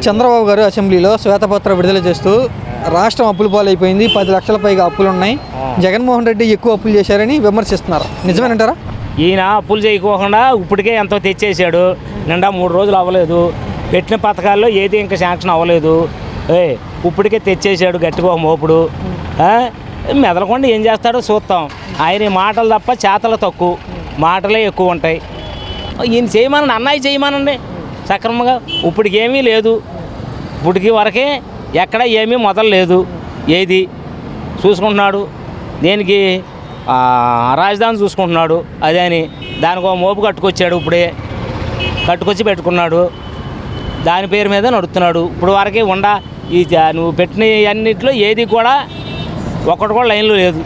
చంద్రబాబు గారు అసెంబ్లీలో శ్వేతపత్రం విడుదల చేస్తూ రాష్ట్రం అప్పుల పాలైపోయింది, 10 లక్షల పైగా అప్పులు ఉన్నాయి, జగన్మోహన్ రెడ్డి ఎక్కువ అప్పులు చేశారని విమర్శిస్తున్నారు. నిజమేనంటారా? ఈయన అప్పులు చేయకోకుండా ఇప్పటికే ఎంతో తెచ్చేసాడు. నిండా 3 రోజులు అవ్వలేదు. పెట్టిన పథకాల్లో ఏది ఇంకా శాంక్షన్ అవ్వలేదు. ఇప్పటికే తెచ్చేసాడు గట్టిగా మోపుడు. మెదలకుండా ఏం చేస్తాడో చూస్తాం. ఆయన మాటలు తప్ప చేతలు తక్కువ, మాటలే ఎక్కువ ఉంటాయి. ఈయన చేయమనండి, అన్నయ్య చేయమనండి సక్రమంగా. ఇప్పటికి ఏమీ లేదు. ఇప్పటికి వరకే ఎక్కడ ఏమీ మొదలలేదు. ఏది చూసుకుంటున్నాడు, దేనికి రాజధాని చూసుకుంటున్నాడు. అదే అని దానికి ఒక మోపు కట్టుకొచ్చాడు. ఇప్పుడే కట్టుకొచ్చి పెట్టుకున్నాడు. దాని పేరు మీద నడుస్తున్నాడు. ఇప్పుడు వరకే ఈ నువ్వు పెట్టిన అన్నింటిలో ఏది కూడా ఒక్కటి కూడా లైన్లో లేదు.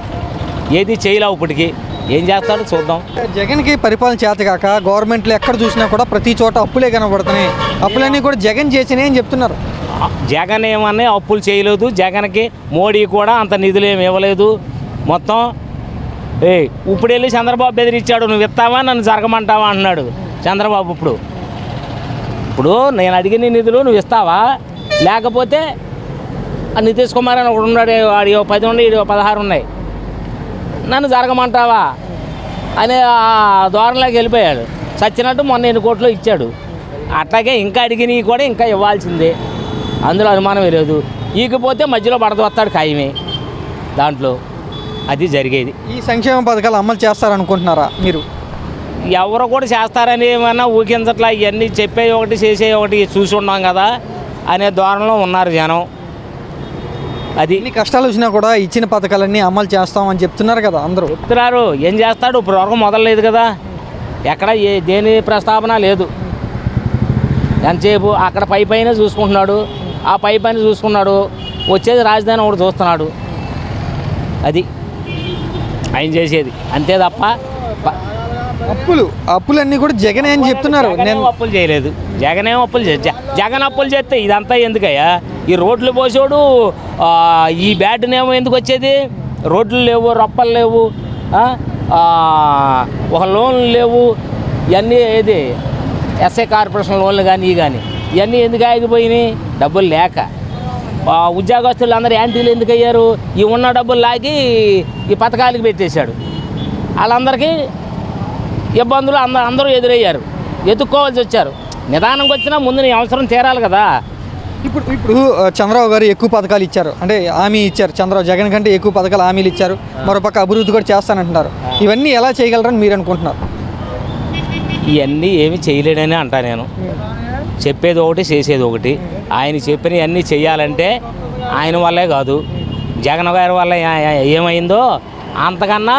ఏది చేయలేవు. ఇప్పటికి ఏం చేస్తాడో చూద్దాం. జగన్కి పరిపాలన చేతకాక గవర్నమెంట్లో ఎక్కడ చూసినా కూడా ప్రతి చోట అప్పులే కనబడుతున్నాయి. అప్పులన్నీ కూడా జగన్ చేసినాయి అని చెప్తున్నారు. జగన్ ఏమన్నా అప్పులు చేయలేదు. జగన్కి మోడీ కూడా అంత నిధులు ఏమి ఇవ్వలేదు. మొత్తం ఇప్పుడు వెళ్ళి చంద్రబాబు బెదిరించాడు, నువ్వు ఇస్తావా నన్ను జరగమంటావా అంటున్నాడు చంద్రబాబు. ఇప్పుడు నేను అడిగిన నిధులు నువ్వు ఇస్తావా, లేకపోతే నితీష్ కుమార్ అని ఒకడు ఉన్నాడు, వాడి 10 ఉన్నాయి, 16 ఉన్నాయి, నన్ను జరగమంటావా అనే ధోరణిలోకి వెళ్ళిపోయాడు. చచ్చినట్టు మొన్న 8 కోట్లు ఇచ్చాడు. అట్లాగే ఇంకా అడిగినవి కూడా ఇంకా ఇవ్వాల్సిందే, అందులో అనుమానమే లేదు. ఈకపోతే మధ్యలో వస్తాడు ఖాయమే దాంట్లో. అది జరిగేది. ఈ సంక్షేమ పథకాలు అమలు చేస్తారనుకుంటున్నారా మీరు? ఎవరు కూడా చేస్తారని ఏమన్నా ఊకించట్లా. ఇవన్నీ చెప్పే ఒకటి చేసే ఒకటి చూసి ఉన్నాం కదా అనే ధోరణిలో ఉన్నారు జనం. అది ఇన్ని కష్టాలు వచ్చినా కూడా ఇచ్చిన పథకాలన్నీ అమలు చేస్తామని చెప్తున్నారు కదా అందరూ. చెప్తున్నారు. ఏం చేస్తాడు? ఇప్పుడు వరకు మొదలలేదు కదా, ఎక్కడ దేని ప్రస్తావన లేదు. ఎంతసేపు అక్కడ పైన చూసుకుంటున్నాడు, ఆ పైన చూసుకున్నాడు, వచ్చేది రాజధాని ఒకటి చూస్తున్నాడు. అది ఆయన చేసేది అంతే తప్ప అప్పులన్నీ కూడా జగన్ అని చెప్తున్నారు. నేను అప్పులు చేయలేదు. జగన్ జగన్ అప్పులు చేస్తే ఇదంతా ఎందుకయ్యా? ఈ రోడ్లు పోసాడు, ఈ బ్యాడ్నేమో ఎందుకు వచ్చేది? రోడ్లు లేవు, రప్పలు లేవు, ఒక లోన్లు లేవు. ఇవన్నీ ఏది ఎస్ఐ కార్పొరేషన్ లోన్లు కానీ ఇవన్నీ ఎందుకు ఆగిపోయినాయి? డబ్బులు లేక. ఉద్యోగస్తులు అందరూ యాంటీలు ఎందుకు అయ్యారు? ఈ ఉన్న డబ్బులు లాగి ఈ పథకాలకి పెట్టేశాడు. వాళ్ళందరికీ ఇబ్బందులు అందరూ ఎదురయ్యారు, ఎదుర్కోవాల్సి వచ్చారు. నిదానంగా వచ్చినా ముందు నీ అవసరం తీరాలి కదా. ఇప్పుడు చంద్రబాబు గారు ఎక్కువ పథకాలు ఇచ్చారు, అంటే హామీ ఇచ్చారు. జగన్ కంటే ఎక్కువ పథకాలు హామీలు ఇచ్చారు. మరోపక్క అభివృద్ధి కూడా చేస్తానంటున్నారు. ఇవన్నీ ఎలా చేయగలరని మీరు అనుకుంటున్నారు? ఇవన్నీ ఏమి చేయలేడని అంటా నేను. చెప్పేది ఒకటి, చేసేది ఒకటి. ఆయన చెప్పినవి అన్నీ చెయ్యాలంటే ఆయన వల్లే కాదు, జగన్ గారి వల్ల ఏమైందో అంతకన్నా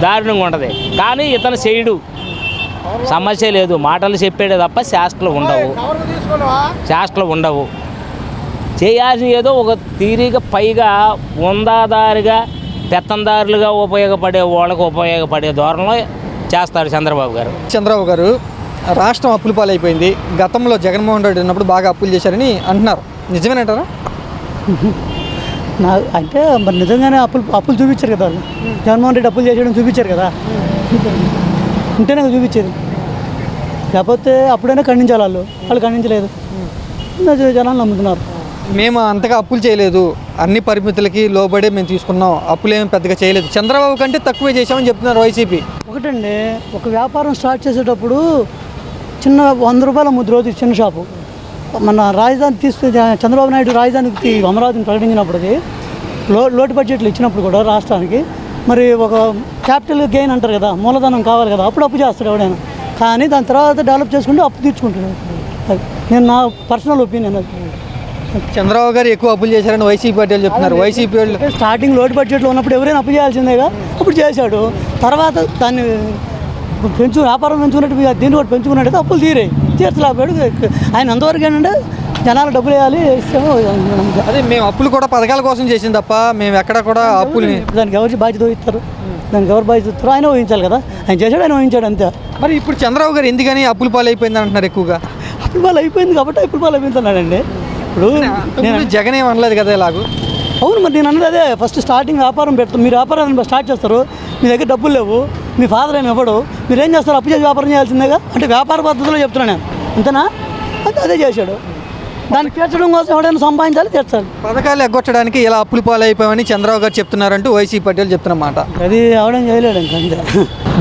దారుణంగా ఉంటుంది. కానీ ఇతను చేయడు, సమస్య లేదు. మాటలు చెప్పేదే తప్ప శాస్త్రాలు ఉండవు. చేయాల్సిన ఏదో ఒక తీరిగా పైగా ఉందాదారిగా పెత్తందారులుగా ఉపయోగపడే వాళ్ళకు ఉపయోగపడే ధోరణిలో చేస్తాడు చంద్రబాబు గారు. రాష్ట్రం అప్పుల పాలైపోయింది. గతంలో జగన్మోహన్ రెడ్డి ఉన్నప్పుడు బాగా అప్పులు చేశారని అంటున్నారు. నిజమేనంటారా? అంటే మరి నిజంగానే అప్పులు చూపించారు కదా వాళ్ళు. జగన్మోహన్ రెడ్డి అప్పులు చేసేయడం చూపించారు కదా, ఉంటేనే చూపించేది. లేకపోతే అప్పుడైనా ఖండించాలి. వాళ్ళు ఖండించలేదు, జనాలు నమ్ముతున్నారు. మేము అంతగా అప్పులు చేయలేదు, అన్ని పరిమితులకి లోబడే మేము తీసుకున్నాం, అప్పులేమి పెద్దగా చేయలేదు, చంద్రబాబు కంటే తక్కువే చేసామని చెప్తున్నారు వైసీపీ. ఒకటండి, ఒక వ్యాపారం స్టార్ట్ చేసేటప్పుడు చిన్న 100 రూపాయల ముద్దు రోజు చిన్న షాపు. మన రాజధాని చంద్రబాబు నాయుడు రాజధానికి అమరావతిని ప్రకటించినప్పటికీ లోటు బడ్జెట్లు ఇచ్చినప్పుడు కూడా రాష్ట్రానికి మరి ఒక క్యాపిటల్ గెయిన్ అంటారు కదా, మూలధనం కావాలి కదా, అప్పుడు అప్పు చేస్తాడు ఎవడైనా. కానీ దాని తర్వాత డెవలప్ చేసుకుంటే అప్పు తీర్చుకుంటాడు. నేను నా పర్సనల్ ఒపీనియన్. అది చంద్రబాబు గారు ఎక్కువ అప్పులు చేశారని వైసీపీ పార్టీలు చెప్తున్నారు. వైసీపీ వాళ్ళు స్టార్టింగ్ లోటు బడ్జెట్లో ఉన్నప్పుడు ఎవరైనా అప్పు చేయాల్సిందేగా, అప్పుడు చేశాడు. తర్వాత దాన్ని వ్యాపారం పెంచుకున్నట్టు దీన్ని కూడా పెంచుకున్నట్టయితే అప్పులు తీర్చలేకపోయాడు ఆయన. అంతవరకు ఏంటంటే జనాలు డబ్బులు వేయాలి, ఇస్తాము. అదే మేము అప్పులు కూడా పథకాల కోసం చేసింది తప్ప మేము ఎక్కడ కూడా అప్పుల్ని దానికి ఎవరు బాధ్యత వహిస్తారు? దానికి ఎవరు బాధ్యత ఇస్తారు? ఆయన వహించాలి కదా. ఆయన చేశాడు, ఆయన వహించాడు అంతే. మరి ఇప్పుడు చంద్రబాబు గారు ఎందుకని అప్పుల పాలు అయిపోయింది అంటున్నారు? ఎక్కువగా అప్పుల పాలు అయిపోయింది కాబట్టి అప్పుల పాలు అయిపోతున్నాడండి. ఇప్పుడు నేను జగన్ ఏం అనలేదు కదా ఇలాగూ. అవును, మరి నేను అన్నది అదే. ఫస్ట్ స్టార్టింగ్ వ్యాపారం పెడతాం. మీరు వ్యాపారం స్టార్ట్ చేస్తారు, మీ దగ్గర డబ్బులు లేవు, మీ ఫాదర్ ఏమి ఇవ్వడు, మీరు ఏం చేస్తారు? అప్పు చేసి వ్యాపారం చేయాల్సిందేగా. అంటే వ్యాపార పద్ధతిలో చెప్తున్నాను నేను, అంతేనా? అదే చేశాడు. దాన్ని తీర్చడం కోసం ఎవడైనా సంపాదించాలి, తీర్చాలి. పథకాలు ఎగ్గొట్టడానికి ఇలా అప్పులు పాలైపోయామని చంద్రబాబు గారు చెప్తున్నారంటూ వైసీపీ పార్టీలు చెప్తున్నమాట. అది ఎవడైనా చేయలేడు ఇంకా అంతే.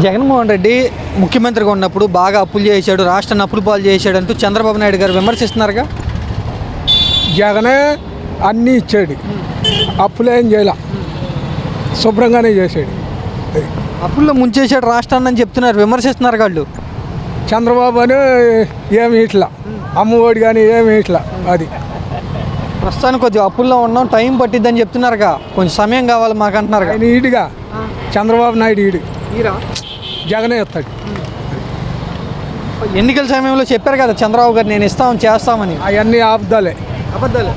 జగన్మోహన్ రెడ్డి ముఖ్యమంత్రిగా ఉన్నప్పుడు బాగా అప్పులు చేశాడు, రాష్ట్రాన్ని అప్పులు పాలు చేశాడు అంటూ చంద్రబాబు నాయుడు గారు విమర్శిస్తున్నారుగా. జగనే అన్నీ ఇచ్చాడు, అప్పులేం చేయాల, శుభ్రంగానే చేశాడు. అప్పుల్లో ముంచేశాడు రాష్ట్రాన్ని అని చెప్తున్నారు, విమర్శిస్తున్నారు వాళ్ళు. చంద్రబాబు అని ఏమి ఇట్లా, అమ్మఒడి కానీ ఏమి ఇట్లా. అది ప్రస్తుతానికి కొద్దిగా అప్పుల్లో ఉన్నాం, టైం పట్టిద్దని చెప్తున్నారుగా, కొంచెం సమయం కావాలి మాకు అంటున్నారు. ఆయన ఈడుగా చంద్రబాబు నాయుడు ఈడు, జగనే ఇస్తాడు. ఎన్నికల సమయంలో చెప్పారు కదా చంద్రబాబు గారు నేను ఇస్తామని చేస్తామని. అవన్నీ ఆపుదాలే, అబద్ధాలు.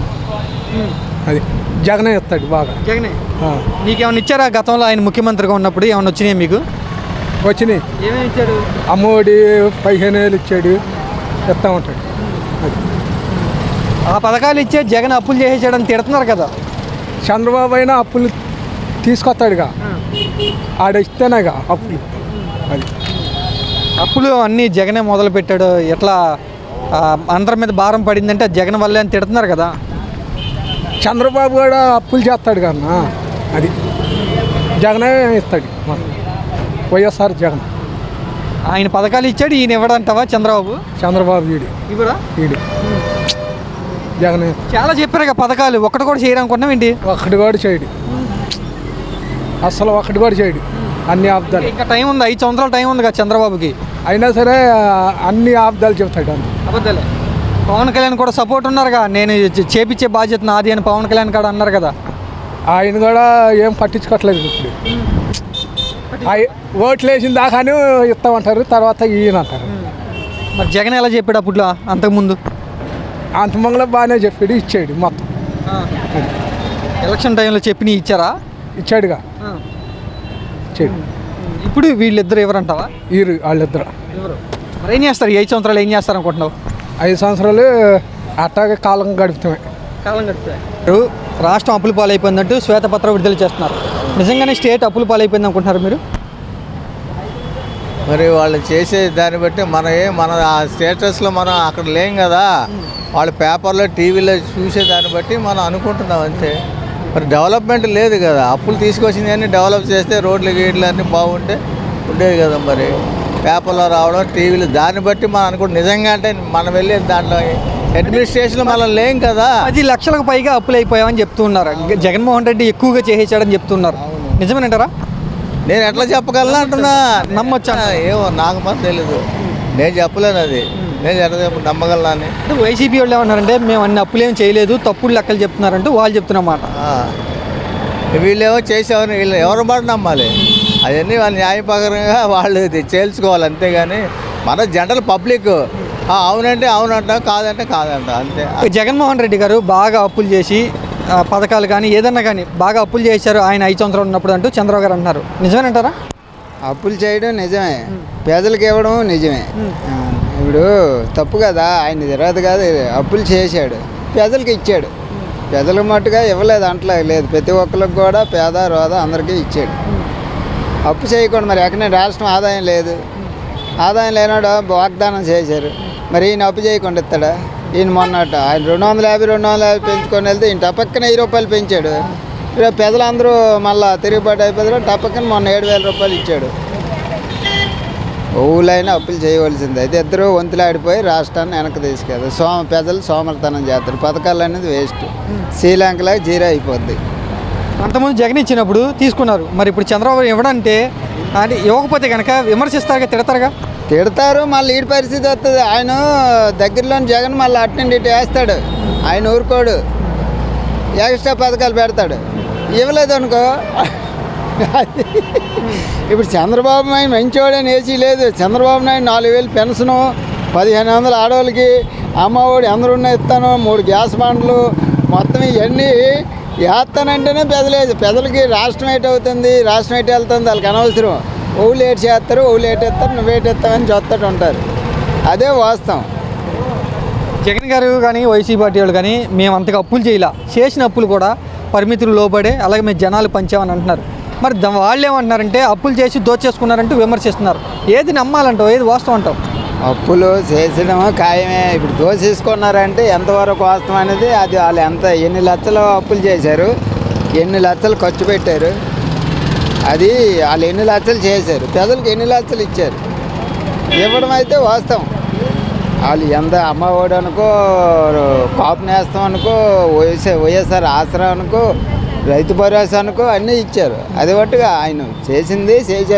అది జగనే ఇస్తాడు బాగా. జగనే నీకేమన్నా ఇచ్చారా గతంలో ఆయన ముఖ్యమంత్రిగా ఉన్నప్పుడు? ఏమన్నా వచ్చినాయి మీకు? వచ్చినాయి. ఏమేమి ఇచ్చాడు? అమ్మఒడి 15,000 ఇచ్చాడు, ఇస్తా ఉంటాడు. అది ఆ పథకాలు ఇచ్చే జగన్ అప్పులు చేసేసాడని తిడుతున్నారు కదా. చంద్రబాబు అయినా అప్పులు తీసుకొస్తాడుగా, ఆడ ఇస్తేనేగా అప్పులు. అది అప్పులు అన్నీ జగనే మొదలు పెట్టాడు, ఎట్లా అందరి మీద భారం పడిందంటే అది జగన్ వల్లే అని తిడుతున్నారు కదా. చంద్రబాబు కూడా అప్పులు చేస్తాడు కన్నా, అది జగనే ఇస్తాడు. వైఎస్ఆర్ జగన్ ఆయన పథకాలు ఇచ్చాడు, ఈయన ఇవ్వడంటావా చంద్రబాబు? చంద్రబాబు వీడు ఇవ్వడా? వీడు జగనే. చాలా చెప్పారు పథకాలు, ఒక్కటి కూడా చేయరనుకున్నాం ఏంటి? ఒక్కటి కూడా చేయడు, అసలు ఒక్కటి కూడా చేయడు. అన్ని ఆపుదాలు. ఇంకా టైం ఉంది, 5 సంవత్సరాల టైం ఉంది కదా చంద్రబాబుకి. అయినా సరే అన్ని ఆపుదాలు చెప్తాడు. అన్న అబద్ధాలే. పవన్ కళ్యాణ్ కూడా సపోర్ట్ ఉన్నారుగా, నేను చేపించే బాధ్యత నాది అని పవన్ కళ్యాణ్ కూడా అన్నారు కదా. ఆయన కూడా ఏం పట్టించుకోవట్లేదు ఇప్పుడు. ఓట్లు వేసిన దాకానే ఇస్తామంటారు, తర్వాత ఈయన అంటారు. మరి జగన్ ఎలా చెప్పాడు అప్పట్లో అంతకుముందు? అంతమంగళ బాగానే చెప్పాడు, ఇచ్చాడు మొత్తం. ఎలక్షన్ టైంలో చెప్పి ఇచ్చారా? ఇచ్చాడుగా, ఇచ్చాడు. ఇప్పుడు వీళ్ళిద్దరు ఎవరంటావా? వాళ్ళిద్దరు మరి ఏం చేస్తారు? 5 సంవత్సరాలు ఏం చేస్తారు అనుకుంటున్నావు? 5 సంవత్సరాలు అట్టాగే కాలం గడుపుతామే. కాలం గడుపుతారు. రాష్ట్రం అప్పులు పాలైపోయిందంటూ శ్వేతపత్రం విడుదల చేస్తున్నారు. నిజంగానే స్టేట్ అప్పులు పాలైపోయింది అనుకుంటున్నారు మీరు? మరి వాళ్ళు చేసే దాన్ని బట్టి మన ఆ స్టేటస్లో మనం అక్కడ లేం కదా. వాళ్ళు పేపర్లో టీవీలో చూసే దాన్ని బట్టి మనం అనుకుంటున్నాం అంతే. మరి డెవలప్మెంట్ లేదు కదా. అప్పులు తీసుకొచ్చింది అన్నీ డెవలప్ చేస్తే రోడ్లు గీట్లు అన్నీ బాగుంటే ఉండేది కదా. మరి పేపర్లో రావడం, టీవీలు, దాన్ని బట్టి మనం అనుకుంటాం. నిజంగా అంటే మనం వెళ్ళే దాంట్లో అడ్మినిస్ట్రేషన్లో మనం లేం కదా. 10 లక్షలకు పైగా అప్పులు అయిపోయామని చెప్తున్నారు. జగన్మోహన్ రెడ్డి ఎక్కువగా చేసేసాడని చెప్తున్నారు. నిజమేనంటారా? నేను ఎట్లా చెప్పగలను అంటున్నా. నమ్మొచ్చా? ఏమో నాకు మాత్రం తెలీదు, నేను చెప్పలేను. అది నేను ఎట్లా నమ్మగలను అని. వైసీపీ వాళ్ళు ఏమన్నారంటే మేము అన్ని అప్పులేం చేయలేదు, తప్పుడు లెక్కలు చెప్తున్నారంటూ వాళ్ళు చెప్తున్నమాట. వీళ్ళేమో చేసేవారు, వీళ్ళు ఎవరి మాట నమ్మాలి? అవన్నీ వాళ్ళు న్యాయపరంగా వాళ్ళు చేల్చుకోవాలి, అంతేగాని మన జనరల్ పబ్లిక్ అవునంటే అవునంటాం, కాదంటే కాదంటాం, అంతే. జగన్మోహన్ రెడ్డి గారు బాగా అప్పులు చేసి పథకాలు కానీ ఏదన్నా కానీ బాగా అప్పులు చేశారు ఆయన 5 సంవత్సరాలు ఉన్నప్పుడు అంటూ చంద్రబాబు గారు అంటున్నారు. నిజమేనంటారా? అప్పులు చేయడం నిజమే, పేదలకు ఇవ్వడం నిజమే. ఇప్పుడు తప్పు కదా, ఆయన జరగదు కాదు. అప్పులు చేశాడు, పేదలకు ఇచ్చాడు. పేదలకు మట్టుగా ఇవ్వలేదు అంటలే లేదు, ప్రతి ఒక్కరికి కూడా పేద రోద అందరికీ ఇచ్చాడు. అప్పు చేయకుండా మరి ఎక్కడ రాష్ట్రం ఆదాయం లేదు, ఆదాయం లేనాడు వాగ్దానం చేశారు. మరి ఈయన అప్పు చేయకుండా ఇస్తాడా? ఈయన మొన్నట ఆయన 250 పెంచుకొని వెళ్తే ఈయన టపక్కన 1000 రూపాయలు పెంచాడు. పెద్దలందరూ మళ్ళీ తిరుగుబాటు అయిపోతారు. టపక్కన మొన్న 7,000 రూపాయలు ఇచ్చాడు. ఊళ్ళైనా అప్పులు చేయవలసింది. అయితే ఇద్దరు వంతులాడిపోయి రాష్ట్రాన్ని వెనక్కి తీసుకెళ్తారు. పెద్దలు సోమరితనం చేస్తారు. పథకాలు అనేది వేస్ట్, శ్రీలంకలో జీరో అయిపోద్ది. అంతకుముందు జగన్ ఇచ్చినప్పుడు తీసుకున్నారు, మరి ఇప్పుడు చంద్రబాబు ఇవ్వడంటే అంటే ఇవ్వకపోతే కనుక విమర్శిస్తారుగా, తిడతారుగా. తిడతారు, మళ్ళీ ఈడి పరిస్థితి వస్తుంది. ఆయన దగ్గరలోని జగన్ మళ్ళీ అటెండ్ ఇటు వేస్తాడు, ఆయన ఊరుకోడు, ఎక్స్ట్రా పథకాలు పెడతాడు. ఇవ్వలేదు అనుకో. ఇప్పుడు చంద్రబాబు నాయుడు మంచివాడని ఏసీ లేదు. చంద్రబాబు నాయుడు 4,000 పెన్షను, 1,500 ఆడవాళ్ళకి, అమ్మఒడి అందరూ ఇస్తాను, 3 గ్యాస్ బండ్లు, మొత్తం ఇవన్నీ వేస్తానంటేనే పెదలకి రాష్ట్రం ఏటి అవుతుంది, రాష్ట్రం ఏటి వెళ్తుంది వాళ్ళకి అనవసరం. ఓళ్ళు ఏటి చేస్తారు, ఓళ్ళు ఏటి ఎత్తారు, నువ్వేటి ఎత్తావని చూస్తూ ఉంటారు. అదే వాస్తవం. జగన్ గారు కానీ వైసీపీ పార్టీ వాళ్ళు కానీ మేము అంతగా అప్పులు చేయాల, చేసిన అప్పులు కూడా పరిమితులు లోబడే, అలాగే మేము జనాలు పంచామని అంటున్నారు. మరి వాళ్ళు ఏమంటున్నారంటే అప్పులు చేసి దోచేసుకున్నారంటూ విమర్శిస్తున్నారు. ఏది నమ్మాలంటావు, ఏది వాస్తవం అంటావు? అప్పులు చేసడం ఖాయమే. ఇప్పుడు దోసేసుకున్నారంటే ఎంతవరకు వాస్తవం అనేది అది వాళ్ళు ఎన్ని లక్షలు అప్పులు చేశారు, ఎన్ని లక్షలు ఖర్చు పెట్టారు, అది వాళ్ళు ఎన్ని లక్షలు చేశారు, ప్రజలకు ఎన్ని లక్షలు ఇచ్చారు ఇవ్వడం అయితే వాస్తవం. వాళ్ళు ఎంత అమ్మఒడి అనుకో, కాపు నేస్తం అనుకో, వైఎస్ఆర్ ఆసరా అనుకో, రైతు భరోసా అనుకో అన్నీ ఇచ్చారు. అది బట్టుగా ఆయన చేసింది చేశారు.